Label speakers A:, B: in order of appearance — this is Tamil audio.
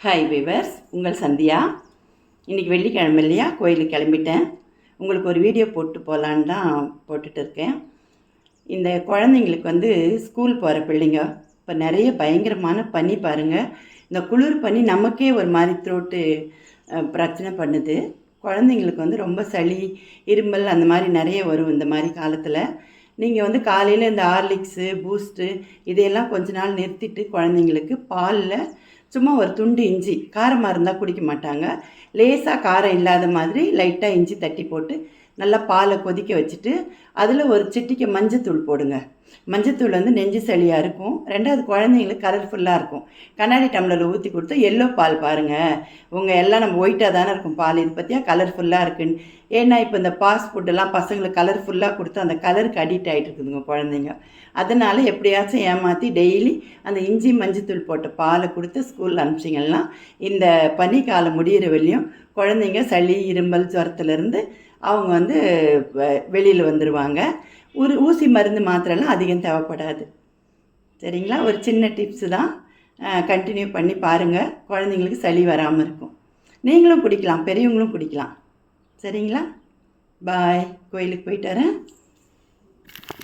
A: ஹாய் வீவர்ஸ், உங்கள் சந்தியா. இன்றைக்கி வெள்ளிக்கிழமை இல்லையா, கோயிலுக்கு கிளம்பிட்டேன். உங்களுக்கு ஒரு வீடியோ போட்டு போகலான்னு தான் போட்டுட்டு இருக்கேன். இந்த குழந்தைங்களுக்கு ஸ்கூல் போகிற பிள்ளைங்க இப்போ நிறைய பயங்கரமான பனி பாருங்கள். இந்த குளிர் பனி நமக்கே ஒரு மாதிரி த்ரோட்டு பிரச்சனை பண்ணுது. குழந்தைங்களுக்கு ரொம்ப சளி, இருமல் அந்த மாதிரி நிறைய வரும் இந்த மாதிரி காலத்தில். நீங்கள் காலையில் இந்த ஹார்லிக்ஸு, பூஸ்ட்டு இதையெல்லாம் கொஞ்ச நாள் நிறுத்திட்டு குழந்தைங்களுக்கு பாலில் சும்மா ஒரு துண்டு இஞ்சி, காரமாக இருந்தால் குடிக்க மாட்டாங்க, லேசாக காரம் இல்லாத மாதிரி லைட்டாக இஞ்சி தட்டி போட்டு நல்லா பாலை கொதிக்க வச்சுட்டு அதில் ஒரு சிட்டிக்கு மஞ்சத்தூள் போடுங்க. மஞ்சத்தூள் நெஞ்சு சளியாக இருக்கும். ரெண்டாவது குழந்தைங்களுக்கு கலர்ஃபுல்லாக இருக்கும். கண்ணாடி டம்ளரில் ஊற்றி கொடுத்து எல்லோ பால் பாருங்கள், உங்கள் எல்லாம் நம்ம ஒயிட்டாக தானே இருக்கும் பால், இது பற்றியா கலர்ஃபுல்லாக இருக்குன்னு. ஏன்னா இப்போ இந்த ஃபாஸ்ட் ஃபுட்டெல்லாம் பசங்களுக்கு கலர்ஃபுல்லாக கொடுத்து அந்த கலருக்கு அடிக்ட் ஆகிட்டு இருக்குதுங்க குழந்தைங்க. அதனால் எப்படியாச்சும் ஏமாற்றி டெய்லி அந்த இஞ்சி மஞ்சத்தூள் போட்ட பாலை கொடுத்து ஸ்கூலில் அனுப்பிச்சிங்கன்னா இந்த பனிக்காலம் முடிகிற வெளியும் குழந்தைங்க சளி, இருமல், ஜுரத்துலேருந்து அவங்க வெளியில் வந்துடுவாங்க. ஊசி மருந்து மாத்திரைலாம் அதிகம் தேவைப்படாது. சரிங்களா? ஒரு சின்ன டிப்ஸு தான், கண்டினியூ பண்ணி பாருங்கள். குழந்தைங்களுக்கு சளி வராமல் இருக்கும். நீங்களும் குடிக்கலாம், பெரியவங்களும் குடிக்கலாம். சரிங்களா? பாய். கோயிலுக்கு போயிட்டு வரேன்.